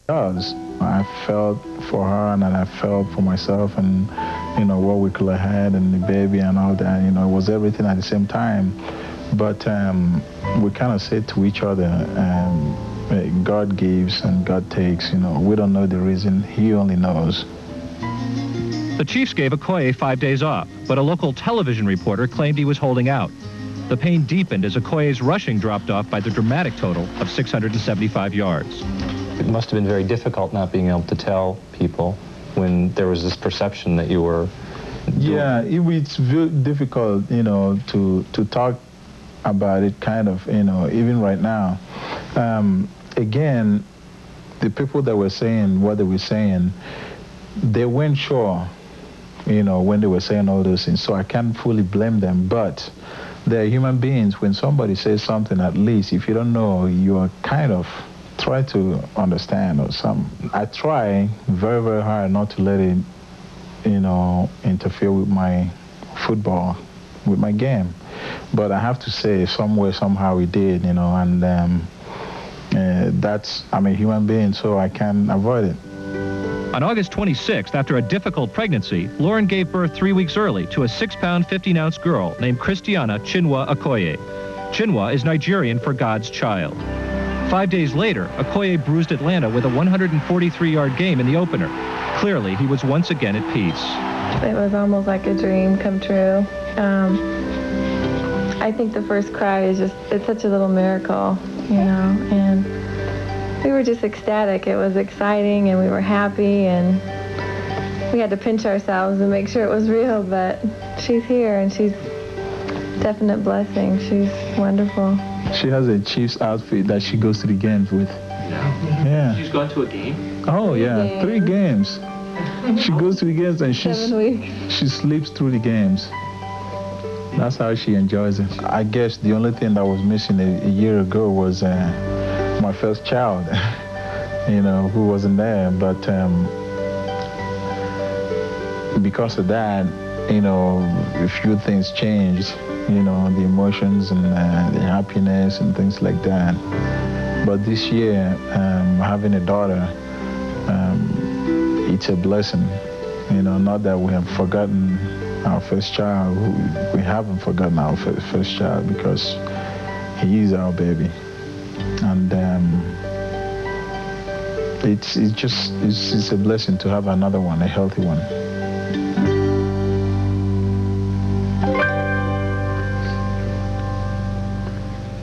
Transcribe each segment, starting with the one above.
does. I felt for her and I felt for myself and, what we could have had and the baby and all that. It was everything at the same time. But we kind of said to each other, God gives and God takes. We don't know the reason. He only knows. The Chiefs gave Okoye 5 days off, but a local television reporter claimed he was holding out. The pain deepened as Okoye's rushing dropped off by the dramatic total of 675 yards. It must have been very difficult not being able to tell people when there was this perception that you were... Yeah, it's very difficult, to talk about it kind of, even right now. Again, the people that were saying what they were saying, they weren't sure, when they were saying all those things, so I can't fully blame them, but they're human beings. When somebody says something, at least, if you don't know, you are kind of try to understand or something. I try very, very hard not to let it, interfere with my football, with my game. But I have to say, somewhere, somehow it did, and I'm a human being, so I can't avoid it. On August 26th, after a difficult pregnancy, Lauren gave birth 3 weeks early to a 6-pound, 15-ounce girl named Christiana Chinua Okoye. Chinua is Nigerian for God's child. 5 days later, Okoye bruised Atlanta with a 143-yard game in the opener. Clearly, he was once again at peace. It was almost like a dream come true. I think the first cry is it's such a little miracle, and we were just ecstatic. It was exciting, and we were happy, and we had to pinch ourselves and make sure it was real, but she's here, and she's a definite blessing. She's wonderful. She has a Chiefs outfit that she goes to the games with. Yeah. She's gone to a game? Oh, yeah, 3 games. She goes to the games and 7 weeks. She sleeps through the games. That's how she enjoys it. I guess the only thing that was missing a year ago was my first child, who wasn't there. But because of that, a few things changed, the emotions and the happiness and things like that. But this year, having a daughter, it's a blessing. Not that we have forgotten our first child. We haven't forgotten our first child because he is our baby. And it's a blessing to have another one, a healthy one.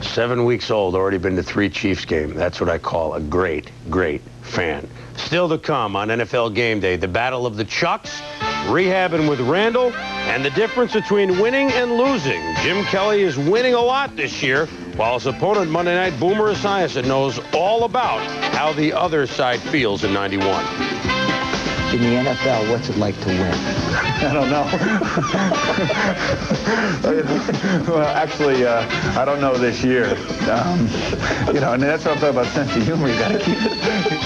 Seven weeks old, already been to 3 Chiefs games. That's what I call a great, great fan. Still to come on NFL Game Day, the battle of the Chucks, rehabbing with Randall, and the difference between winning and losing. Jim Kelly is winning a lot this year, while his opponent Monday night, Boomer Esiason, knows all about how the other side feels in '91. In the NFL, what's it like to win? I don't know. Well, actually, I don't know this year. And that's what I'm talking about, sense of humor. You got to keep it.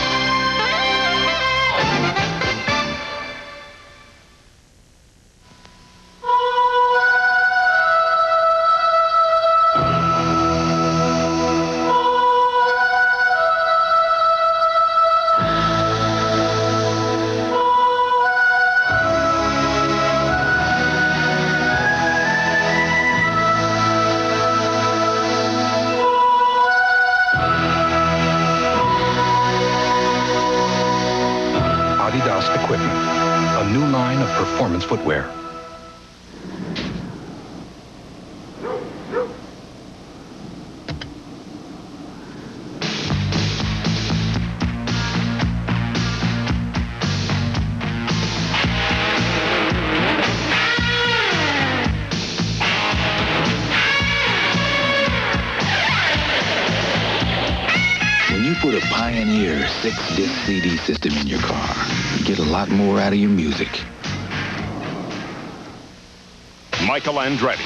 Equipment, a new line of performance footwear. When you put a Pioneer 6-disc CD system in your car, you get a lot more out of your music. Michael Andretti,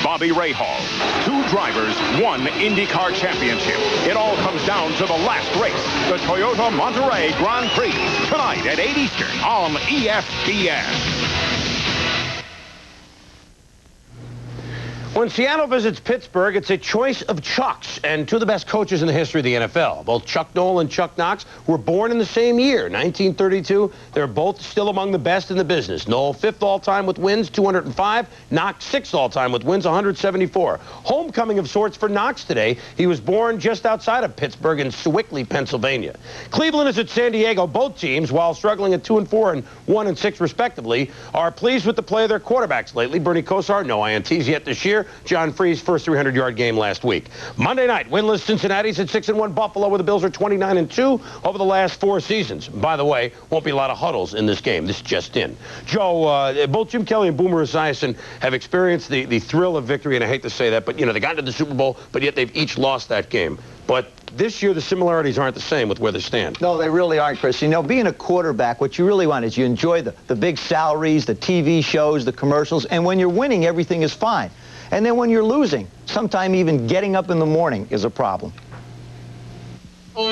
Bobby Rahal, 2 drivers, 1 IndyCar championship. It all comes down to the last race, the Toyota Monterey Grand Prix, tonight at 8 Eastern on ESPN. When Seattle visits Pittsburgh, it's a choice of Chucks and two of the best coaches in the history of the NFL. Both Chuck Noll and Chuck Knox were born in the same year, 1932. They're both still among the best in the business. Noll, 5th all-time with wins, 205. Knox, 6th all-time with wins, 174. Homecoming of sorts for Knox today. He was born just outside of Pittsburgh in Sewickley, Pennsylvania. Cleveland is at San Diego. Both teams, while struggling at 2-4 and 1-6 respectively, are pleased with the play of their quarterbacks lately. Bernie Kosar, no INTs yet this year. John Free's first 300-yard game last week. Monday night, winless Cincinnati's at 6-1 Buffalo, where the Bills are 29-2 over the last 4 seasons. By the way, won't be a lot of huddles in this game. This just in. Joe, both Jim Kelly and Boomer Esiason have experienced the thrill of victory, and I hate to say that, but, you know, they got into the Super Bowl, but yet they've each lost that game. But this year, the similarities aren't the same with where they stand. No, they really aren't, Chris. You know, being a quarterback, what you really want is you enjoy the big salaries, the TV shows, the commercials, and when you're winning, everything is fine. And then when you're losing, sometimes even getting up in the morning is a problem. Joe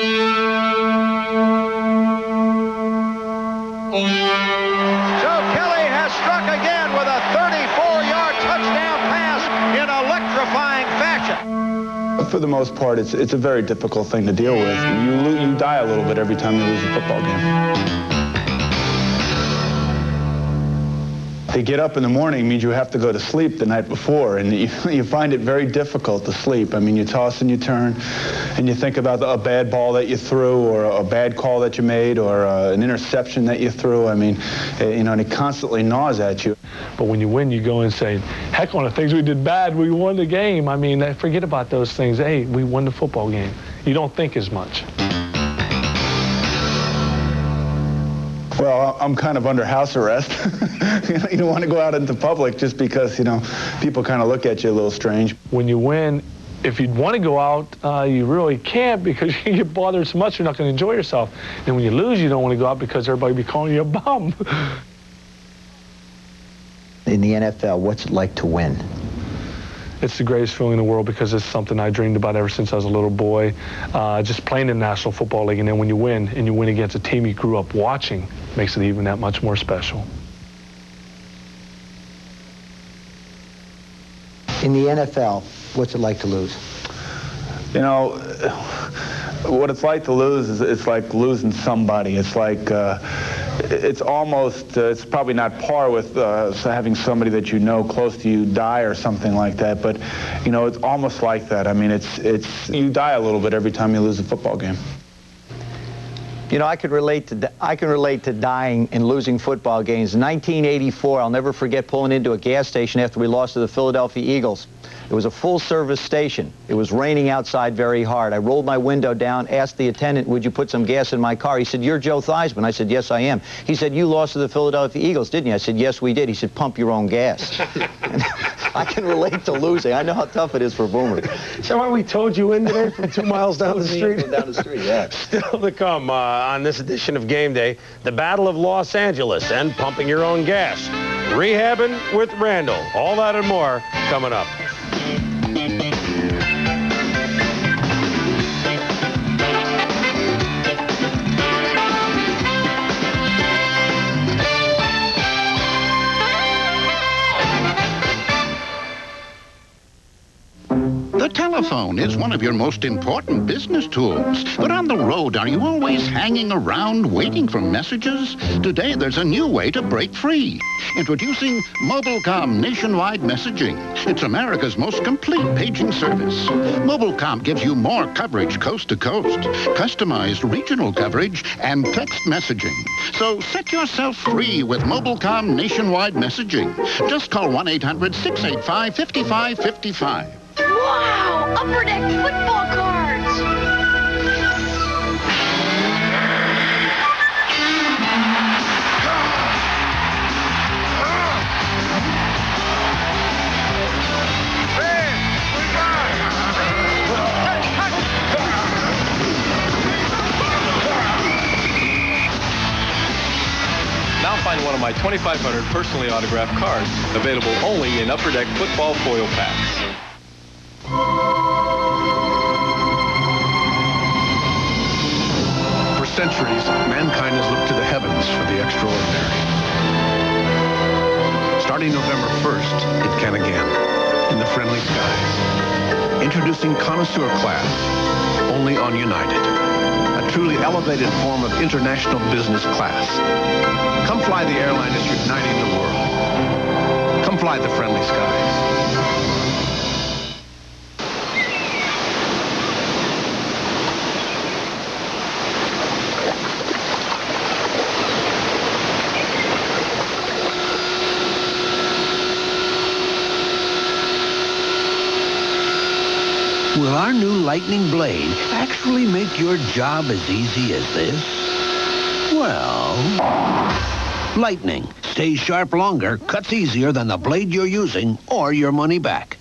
Kelly has struck again with a 34-yard touchdown pass in electrifying fashion. For the most part, it's a very difficult thing to deal with. You die a little bit every time you lose a football game. To get up in the morning means you have to go to sleep the night before, and you find it very difficult to sleep. I mean, you toss and you turn, and you think about a bad ball that you threw, or a bad call that you made, or an interception that you threw. I mean, you know, and it constantly gnaws at you. But when you win, you go and say, heck, on the things we did bad, we won the game. I mean, forget about those things. Hey, we won the football game. You don't think as much. Well, I'm kind of under house arrest. You don't want to go out into public just because, you know, people kind of look at you a little strange. When you win, if you'd want to go out, you really can't because you get bothered so much you're not going to enjoy yourself. And when you lose, you don't want to go out because everybody will be calling you a bum. In the NFL, what's it like to win? It's the greatest feeling in the world because it's something I dreamed about ever since I was a little boy. Just playing in the National Football League, and then when you win, and you win against a team you grew up watching, makes it even that much more special. In the NFL, what's it like to lose? You know, what it's like to lose is it's like losing somebody. It's like, it's almost, it's probably not par with having somebody that you know close to you die or something like that, but, you know, it's almost like that. I mean, it's you die a little bit every time you lose a football game. You know, I can relate to dying and losing football games. In 1984, I'll never forget pulling into a gas station after we lost to the Philadelphia Eagles. It was a full-service station. It was raining outside very hard. I rolled my window down, asked the attendant, would you put some gas in my car? He said, you're Joe Theismann. I said, yes, I am. He said, you lost to the Philadelphia Eagles, didn't you? I said, yes, we did. He said, pump your own gas. I can relate to losing. I know how tough it is for Boomer. So why we towed you in today from 2 miles down the street? Down the street, yeah. Still to come on this edition of Game Day, the Battle of Los Angeles and pumping your own gas. Rehabbing with Randall. All that and more coming up. The telephone is one of your most important business tools. But on the road, are you always hanging around waiting for messages? Today, there's a new way to break free. Introducing Mobilecom Nationwide Messaging. It's America's most complete paging service. Mobilecom gives you more coverage coast to coast, customized regional coverage, and text messaging. So set yourself free with Mobilecom Nationwide Messaging. Just call 1-800-685-5555. Wow! Upper Deck football cards! Now find one of my 2,500 personally autographed cards, available only in Upper Deck football foil packs. For centuries, mankind has looked to the heavens for the extraordinary. Starting November 1st, it can again. in the friendly skies. Introducing Connoisseur Class, only on United. A truly elevated form of international business class. Come fly the airline that's uniting the world. Come fly the friendly skies. Will our new Lightning blade actually make your job as easy as this? Well, Lightning stays sharp longer, cuts easier than the blade you're using, or your money back.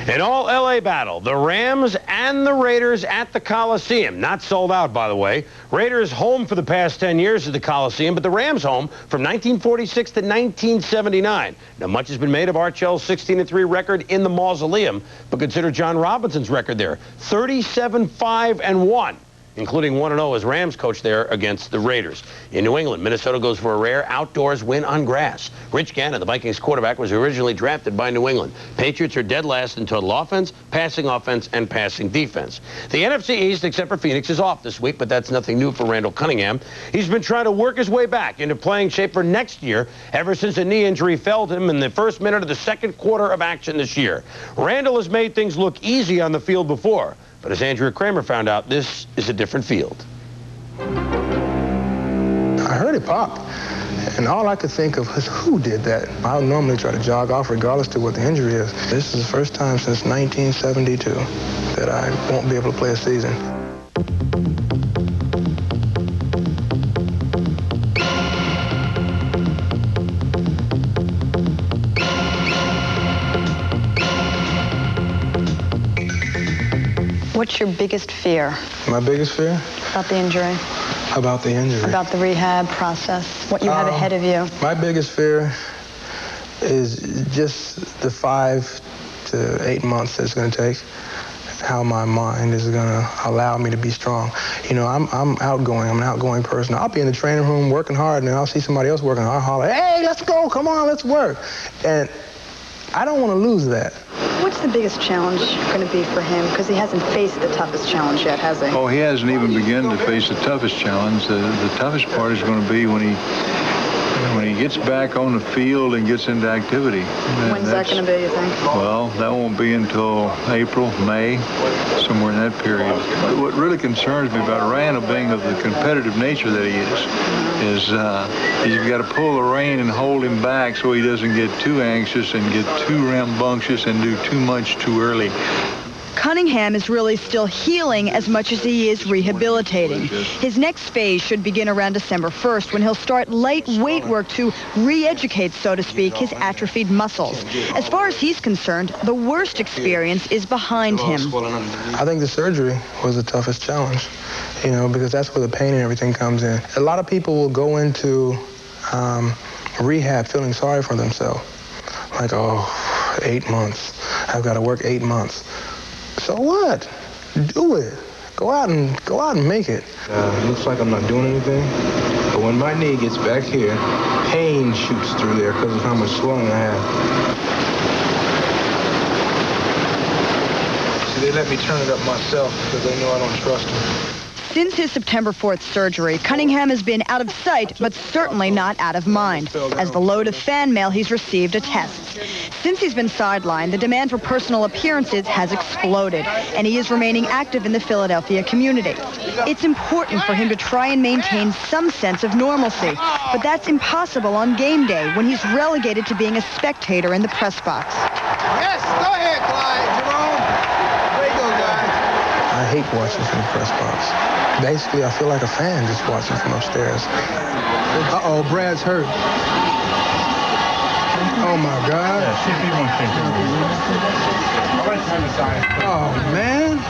An all-LA battle, the Rams and the Raiders at the Coliseum. Not sold out, by the way. Raiders home for the past 10 years at the Coliseum, but the Rams home from 1946 to 1979. Now, much has been made of Archell's 16-3 record in the Mausoleum, but consider John Robinson's record there, 37-5-1. Including 1-0 as Rams coach there against the Raiders. In New England, Minnesota goes for a rare outdoors win on grass. Rich Gannon, the Vikings quarterback, was originally drafted by New England. Patriots are dead last in total offense, and passing defense. The NFC East, except for Phoenix, is off this week, but that's nothing new for Randall Cunningham. He's been trying to work his way back into playing shape for next year ever since a knee injury felled him in the first minute of the second quarter of action this year. Randall has made things look easy on the field before. But as Andrew Kramer found out, this is a different field. I heard it pop, and all I could think of was who did that. I would normally try to jog off regardless to what the injury is. This is the first time since 1972 that I won't be able to play a season. What's your biggest fear? My biggest fear? About the injury. About the injury. About the rehab process, what you have ahead of you. My biggest fear is just the 5 to 8 months that it's going to take, how my mind is going to allow me to be strong. You know, I'm outgoing. I'm an outgoing person. I'll be in the training room working hard, and I'll see somebody else working. I'll holler, hey, let's go, come on, let's work. And I don't want to lose that. What's the biggest challenge going to be for him? Because he hasn't faced the toughest challenge yet, has he? Oh, he hasn't even begun to face the toughest challenge. The toughest part is going to be when he gets back on the field and gets into activity. When's that going to be, you think? Well, that won't be until April, May, somewhere in that period. But what really concerns me about Randall being of the competitive nature that he is you've got to pull the rein and hold him back so he doesn't get too anxious and get too rambunctious and do too much too early. Cunningham is really still healing as much as he is rehabilitating. His next phase should begin around December 1st when he'll start light weight work to re-educate, so to speak, his atrophied muscles. As far as he's concerned, the worst experience is behind him. I think the surgery was the toughest challenge, you know, because that's where the pain and everything comes in. A lot of people will go into rehab feeling sorry for themselves. Like, oh, 8 months. I've got to work 8 months. So what? Do it. Go out and make it. Looks like I'm not doing anything. But when my knee gets back here, pain shoots through there because of how much swelling I have. See, they let me turn it up myself because they know I don't trust them. Since his September 4th surgery, Cunningham has been out of sight, but certainly not out of mind, as the load of fan mail he's received attests. Since he's been sidelined, the demand for personal appearances has exploded, and he is remaining active in the Philadelphia community. It's important for him to try and maintain some sense of normalcy, but that's impossible on game day when he's relegated to being a spectator in the press box. Yes, go ahead, Clyde. Jerome. Way to go, guys. I hate watching from the press box. Basically, I feel like a fan just watching from upstairs. Uh-oh, Brad's hurt. Oh, my God. Oh, man.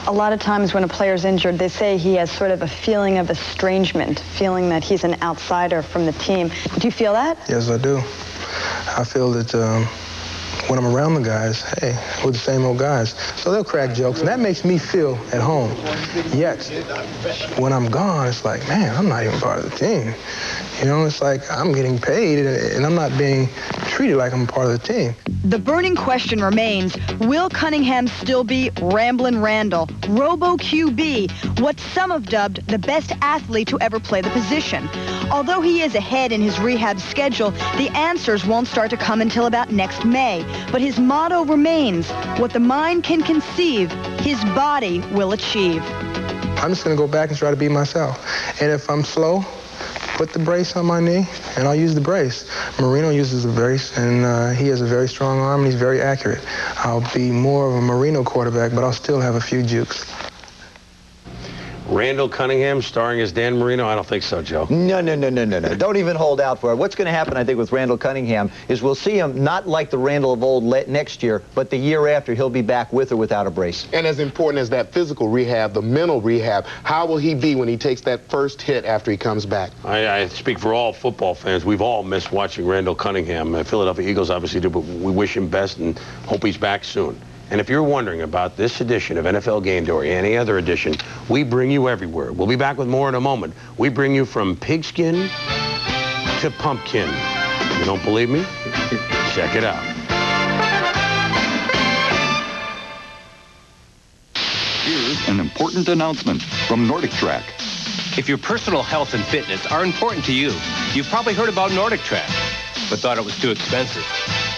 A lot of times when a player's injured, they say he has sort of a feeling of estrangement, feeling that he's an outsider from the team. Do you feel that? Yes, I do. I feel that when I'm around the guys, hey, we're the same old guys. So they'll crack jokes, and that makes me feel at home. Yet, when I'm gone, it's like, man, I'm not even part of the team. You know, it's like I'm getting paid, and I'm not being treated like I'm part of the team. The burning question remains, will Cunningham still be Ramblin' Randall, Robo-QB, what some have dubbed the best athlete to ever play the position? Although he is ahead in his rehab schedule, the answers won't start to come until about next May. But his motto remains, what the mind can conceive, his body will achieve. I'm just going to go back and try to be myself. And if I'm slow, put the brace on my knee, and I'll use the brace. Marino uses the brace, and he has a very strong arm, and he's very accurate. I'll be more of a Marino quarterback, but I'll still have a few jukes. Randall Cunningham starring as Dan Marino? I don't think so, Joe. No. Don't even hold out for it. What's going to happen, I think, with Randall Cunningham is we'll see him not like the Randall of old next year, but the year after, he'll be back with or without a brace. And as important as that physical rehab, the mental rehab, how will he be when he takes that first hit after he comes back? I speak for all football fans. We've all missed watching Randall Cunningham. Philadelphia Eagles obviously do, but we wish him best and hope he's back soon. And if you're wondering about this edition of NFL Gameday or any other edition, we bring you everywhere. We'll be back with more in a moment. We bring you from pigskin to pumpkin. You don't believe me? Check it out. Here's an important announcement from Nordic Track. If your personal health and fitness are important to you, you've probably heard about Nordic Track, but thought it was too expensive.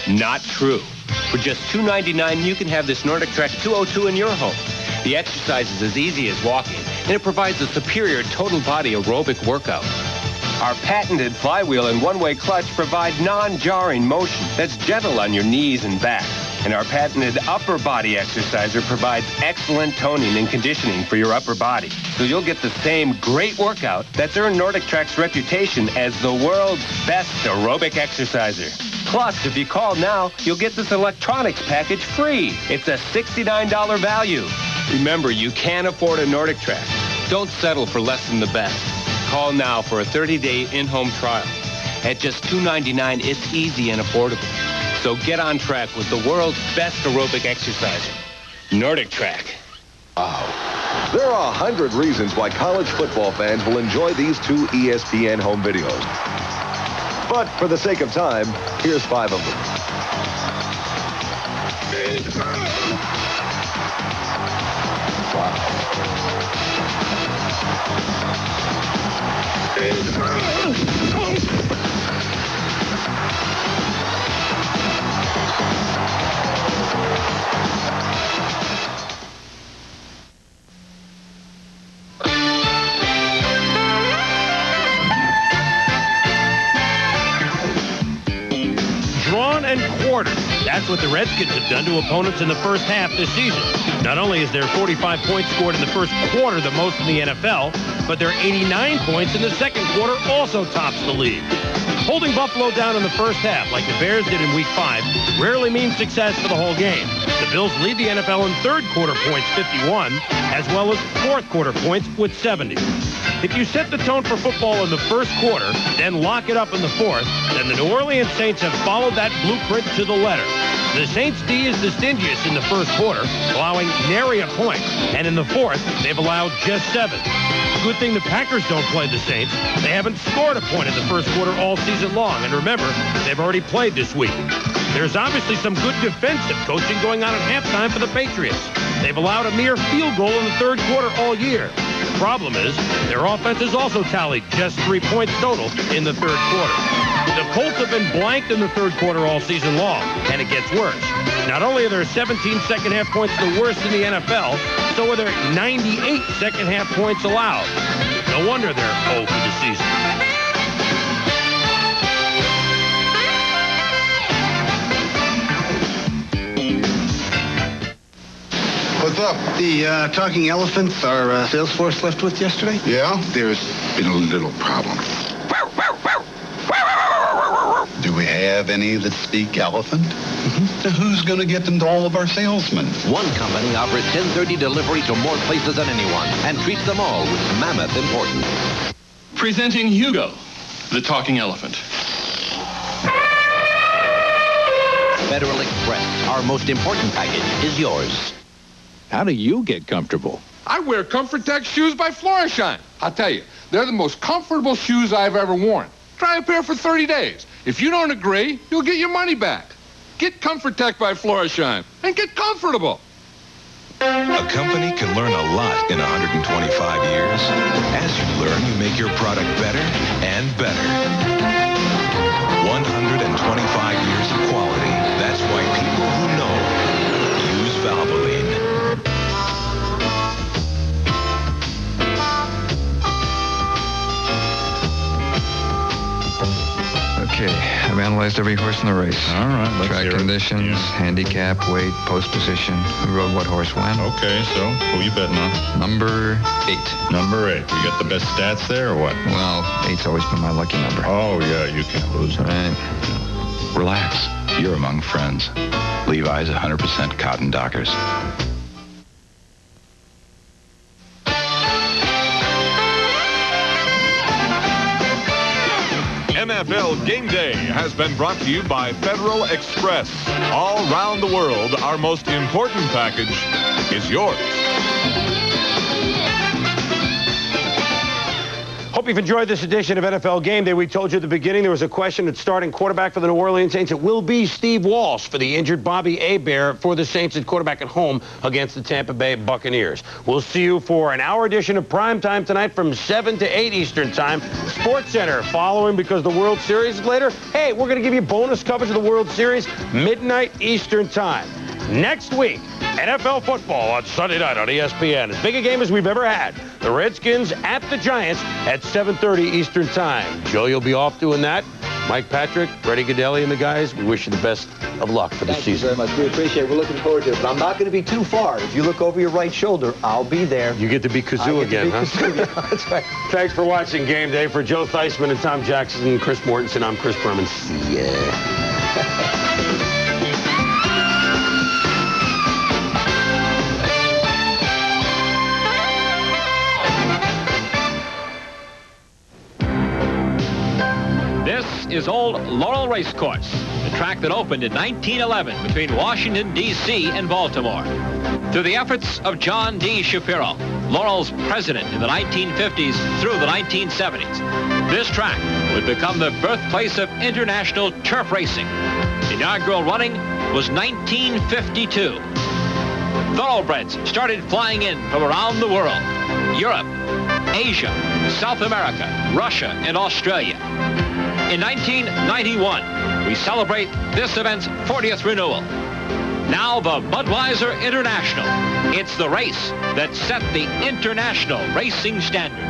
Not true. For just $2.99, you can have this Nordic Track 202 in your home. The exercise is as easy as walking, and it provides a superior total body aerobic workout. Our patented flywheel and one-way clutch provide non-jarring motion that's gentle on your knees and back. And our patented upper body exerciser provides excellent toning and conditioning for your upper body. So you'll get the same great workout that's earned Nordic Track's reputation as the world's best aerobic exerciser. Plus, if you call now, you'll get this electronics package free. It's a $69 value. Remember, you can't afford a Nordic Track. Don't settle for less than the best. Call now for a 30-day in-home trial. At just $2.99, it's easy and affordable. So get on track with the world's best aerobic exerciser, Nordic Track. Wow. There are 100 reasons why college football fans will enjoy these two ESPN home videos. But for the sake of time, here's 5 of them. Drawn and quartered. That's what the Redskins have done to opponents in the first half this season. Not only is there 45 points scored in the first quarter, the most in the NFL, but their 89 points in the second quarter also tops the league. Holding Buffalo down in the first half, like the Bears did in Week 5, rarely means success for the whole game. The Bills lead the NFL in third quarter points, 51, as well as fourth quarter points with 70. If you set the tone for football in the first quarter, then lock it up in the fourth, then the New Orleans Saints have followed that blueprint to the letter. The Saints' D is the stingiest in the first quarter, allowing nary a point, and in the fourth, they've allowed just 7. Good thing the Packers don't play the Saints. They haven't scored a point in the first quarter all season long, and remember, they've already played this week. There's obviously some good defensive coaching going on at halftime for the Patriots. They've allowed a mere field goal in the third quarter all year. The problem is, their offense has also tallied just 3 points total in the third quarter. The Colts have been blanked in the third quarter all season long, and it gets worse. Not only are their 17 second-half points the worst in the NFL, so are their 98 second-half points allowed. No wonder they're 0 for the season. What's up? The talking elephants our sales force left with yesterday? Yeah, there's been a little problem. Do we have any that speak elephant? Mm-hmm. Who's going to get them to all of our salesmen? One company offers 1030 delivery to more places than anyone and treats them all with mammoth importance. Presenting Hugo, the talking elephant. Federal Express, our most important package, is yours. How do you get comfortable? I wear Comfort-Tex shoes by Flourishine. I'll tell you, they're the most comfortable shoes I've ever worn. Try a pair for 30 days. If you don't agree, you'll get your money back. Get Comfort-Tex by Flourishine and get comfortable. A company can learn a lot in 125 years. As you learn, you make your product better and better. 125 years of quality. That's why people who know use Valvoline. Okay, I've analyzed every horse in the race. All right, let's Track hear it. conditions, Yeah. handicap, weight, post position. Who rode what horse when? Okay, so who you betting on? Number 8. Number 8. You got the best stats there or what? Well, 8's always been my lucky number. Oh, yeah, you can't lose. Right. Relax. You're among friends. Levi's 100% cotton Dockers. NFL Game Day has been brought to you by Federal Express. All around the world, our most important package is yours. Hope you've enjoyed this edition of NFL Game Day. We told you at the beginning there was a question at starting quarterback for the New Orleans Saints. It will be Steve Walsh for the injured Bobby Hebert for the Saints at quarterback at home against the Tampa Bay Buccaneers. We'll see you for an hour edition of Primetime tonight from 7 to 8 Eastern Time. Sports Center following because the World Series is later. Hey, we're going to give you bonus coverage of the World Series midnight Eastern Time. Next week, NFL football on Sunday night on ESPN. As big a game as we've ever had. The Redskins at the Giants at 7:30 Eastern Time. Joe, you'll be off doing that. Mike Patrick, Freddie Godelli, and the guys, we wish you the best of luck for the season. Thank you very much. We appreciate it. We're looking forward to it. But I'm not going to be too far. If you look over your right shoulder, I'll be there. You get to be Kazoo again, huh? That's right. Thanks for watching Game Day. For Joe Theismann and Tom Jackson and Chris Mortensen, I'm Chris Berman. See ya. This is old Laurel Racecourse, the track that opened in 1911 between Washington, D.C. and Baltimore. Through the efforts of John D. Shapiro, Laurel's president in the 1950s through the 1970s, this track would become the birthplace of international turf racing. The inaugural running was 1952. Thoroughbreds started flying in from around the world: Europe, Asia, South America, Russia, and Australia. In 1991, we celebrate this event's 40th renewal. Now the Budweiser International. It's the race that set the international racing standards.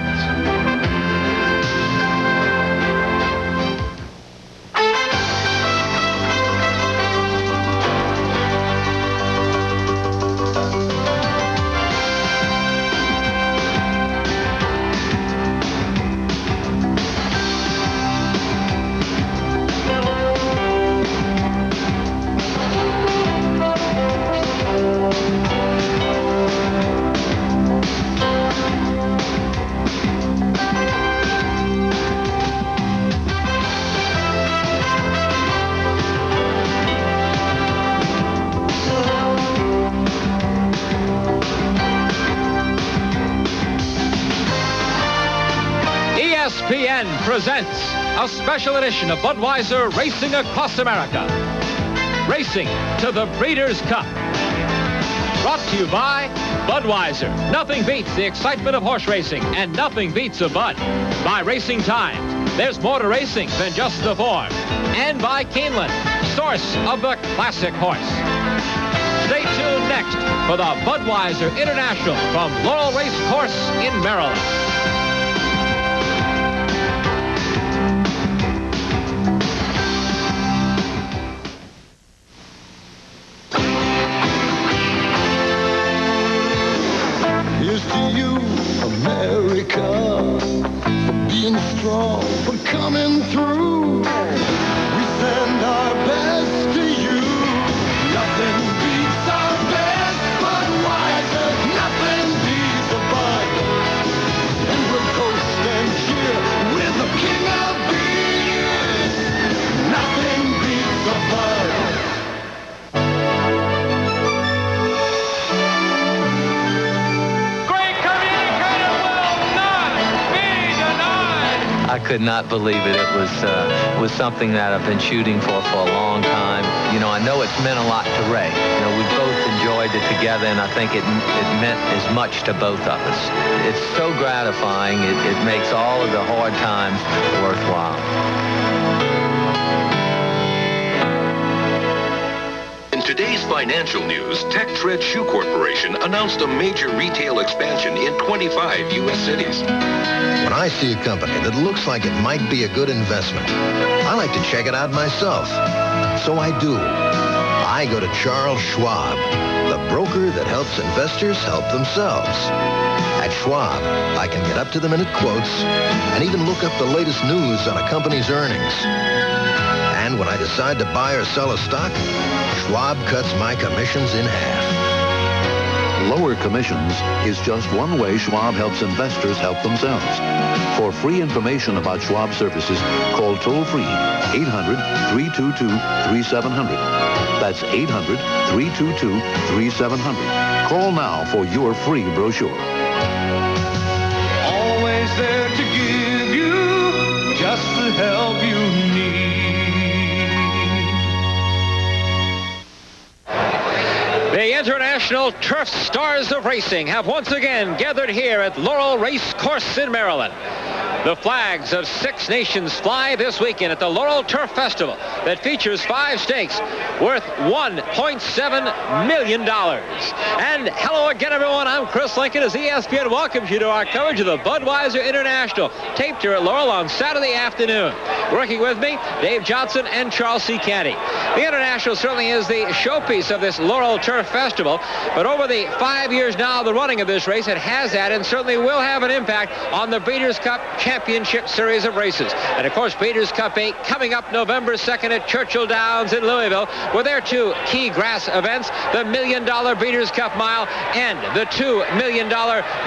ESPN presents a special edition of Budweiser Racing Across America. Racing to the Breeders' Cup. Brought to you by Budweiser. Nothing beats the excitement of horse racing, and nothing beats a Bud. By Racing Times. There's more to racing than just the form. And by Keeneland, source of the classic horse. Stay tuned next for the Budweiser International from Laurel Race Course in Maryland. Here's to you, America, for being strong, for coming through. We send our best to you. Nothing beats our best, Budweiser. Nothing beats a Bud. And we'll coast and cheer with the king of beers. Nothing beats a Bud. I could not believe it. It was something that I've been shooting for a long time. You know, I know it's meant a lot to Ray. You know, we both enjoyed it together, and I think it meant as much to both of us. It's so gratifying. It makes all of the hard times worthwhile. In today's financial news, Tech Tread Shoe Corporation announced a major retail expansion in 25 U.S. cities. When I see a company that looks like it might be a good investment, I like to check it out myself. So I do. I go to Charles Schwab, the broker that helps investors help themselves. At Schwab, I can get up-to-the-minute quotes and even look up the latest news on a company's earnings. And when I decide to buy or sell a stock, Schwab cuts my commissions in half. Lower commissions is just one way Schwab helps investors help themselves. For free information about Schwab services, call toll-free 800-322-3700. That's 800-322-3700. Call now for your free brochure. Always there to give you just the help you need. The International Turf Stars of Racing have once again gathered here at Laurel Race Course in Maryland. The flags of 6 nations fly this weekend at the Laurel Turf Festival that features 5 stakes worth $1.7 million. And hello again, everyone. I'm Chris Lincoln as ESPN welcomes you to our coverage of the Budweiser International, taped here at Laurel on Saturday afternoon. Working with me, Dave Johnson and Charles C. Canty. The International certainly is the showpiece of this Laurel Turf Festival, but over the 5 years now of the running of this race, it has had and certainly will have an impact on the Breeders' Cup Championship Series of races. And of course, Breeders' Cup 8 coming up November 2nd at Churchill Downs in Louisville, with their 2 key grass events, the $1 million Breeders' Cup Mile and the $2 million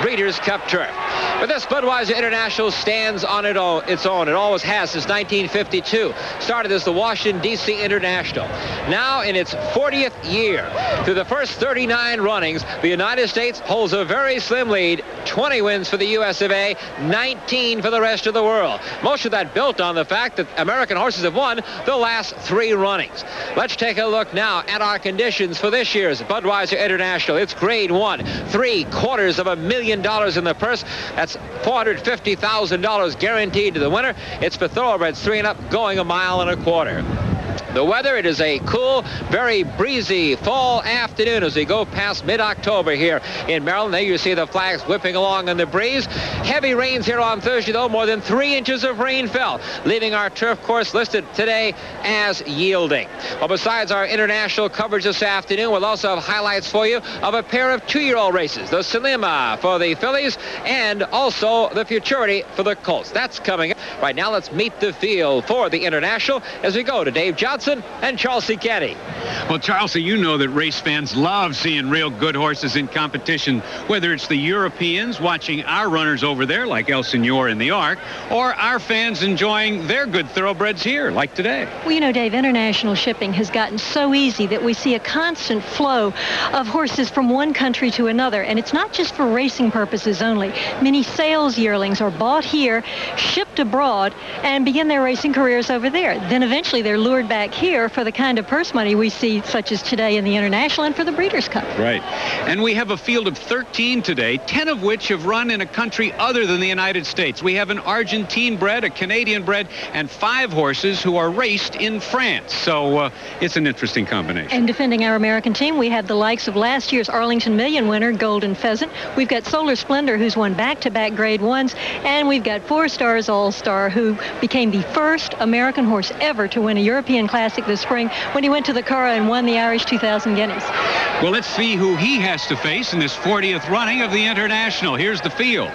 Breeders' Cup Turf. But this Budweiser International stands on its own. It always has since 1952. Started as the Washington, D.C. International. Now in its 40th year. Through the first 39 runnings, the United States holds a very slim lead. 20 wins for the U.S. of A., 19 for the rest of the world. Most of that built on the fact that American horses have won the last 3 runnings. Let's take a look now at our conditions for this year's Budweiser International. It's grade 1, $750,000 in the purse. That's $450,000 guaranteed to the winner. It's for thoroughbreds 3 and up, going 1.25 miles. The weather, it is a cool, very breezy fall afternoon as we go past mid-October here in Maryland. There you see the flags whipping along in the breeze. Heavy rains here on Thursday, though. More than 3 inches of rain fell, leaving our turf course listed today as yielding. Well, besides our international coverage this afternoon, we'll also have highlights for you of a pair of 2-year-old races, the Salima for the fillies and also the Futurity for the colts. That's coming up. Right now, let's meet the field for the international as we go to Dave Johnson and Charles C. Canty. Well, Charles, you know that race fans love seeing real good horses in competition, whether it's the Europeans watching our runners over there, like El Senor in the Arc, or our fans enjoying their good thoroughbreds here, like today. Well, you know, Dave, international shipping has gotten so easy that we see a constant flow of horses from one country to another, and it's not just for racing purposes only. Many sales yearlings are bought here, shipped abroad, and begin their racing careers over there. Then eventually they're lured back here for the kind of purse money we see, such as today in the International and for the Breeders' Cup. Right. And we have a field of 13 today, 10 of which have run in a country other than the United States. We have an Argentine bred, a Canadian bred, and 5 horses who are raced in France. So it's an interesting combination. And defending our American team, we have the likes of last year's Arlington Million winner, Golden Pheasant. We've got Solar Splendor, who's won back-to-back grade 1s. And we've got 4 Stars All-Star, who became the first American horse ever to win a European Classic this spring when he went to the Curragh and won the Irish 2000 Guineas. Well, let's see who he has to face in this 40th running of the International. Here's the field.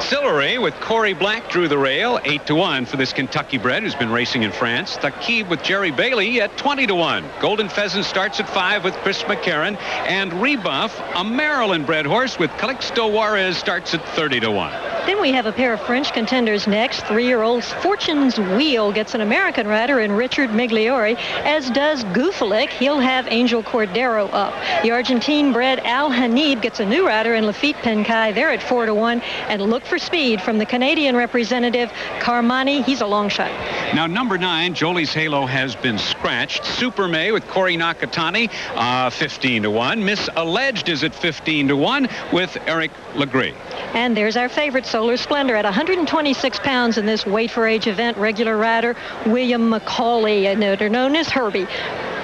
Sillery with Corey Black drew the rail, 8-1 for this Kentucky bred who's been racing in France. Thaqib with Jerry Bailey at 20-1. Golden Pheasant starts at 5 with Chris McCarron. And Rebuff, a Maryland bred horse with Calixto Juarez, starts at 30-1. Then we have a pair of French contenders next. 3-year-old Fortune's Wheel gets an American rider in Richard Migliori, as does Goofalik. He'll have Angel Cordero up. The Argentine-bred Al Hanib gets a new rider in Lafitte Penkai. They're at 4-1. And look for speed from the Canadian representative, Carmani. He's a long shot. Now, number 9, Jolie's Halo has been scratched. Super May with Corey Nakatani, 15-1. Miss Alleged is at 15-1 with Eric Legree. And there's our favorite Solar Splendor at 126 pounds in this weight for age event. Regular rider William McCauley, known as Herbie.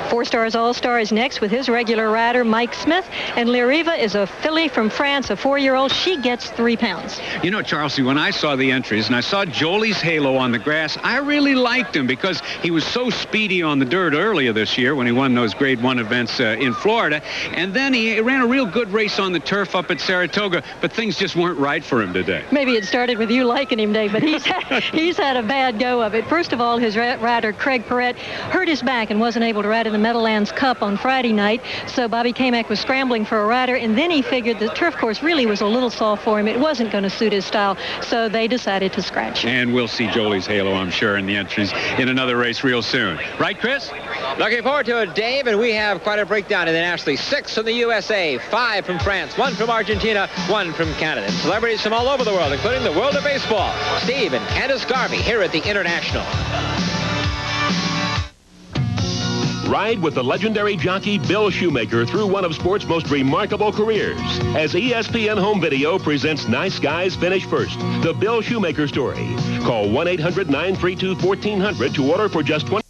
4 Stars All-Star is next with his regular rider, Mike Smith. And Liriva is a filly from France, a 4-year-old. She gets 3 pounds. You know, Charlie, when I saw the entries and I saw Jolie's Halo on the grass, I really liked him because he was so speedy on the dirt earlier this year when he won those Grade 1 events in Florida. And then he ran a real good race on the turf up at Saratoga, but things just weren't right for him today. Maybe it started with you liking him, Dave, but he's had a bad go of it. First of all, his rider, Craig Perrette, hurt his back and wasn't able to ride in the Meadowlands Cup on Friday night, so Bobby Kamak was scrambling for a rider, and then he figured the turf course really was a little soft for him. It wasn't going to suit his style, so they decided to scratch. And we'll see Jolie's Halo, I'm sure, in the entries in another race real soon. Right, Chris? Looking forward to it, Dave, and we have quite a breakdown in the Ashley. 6 from the USA, 5 from France, 1 from Argentina, 1 from Canada. And celebrities from all over the world, including the world of baseball. Steve and Candace Garvey here at the International. Ride with the legendary jockey Bill Shoemaker through one of sport's most remarkable careers as ESPN Home Video presents Nice Guys Finish First, the Bill Shoemaker story. Call 1-800-932-1400 to order for just $20.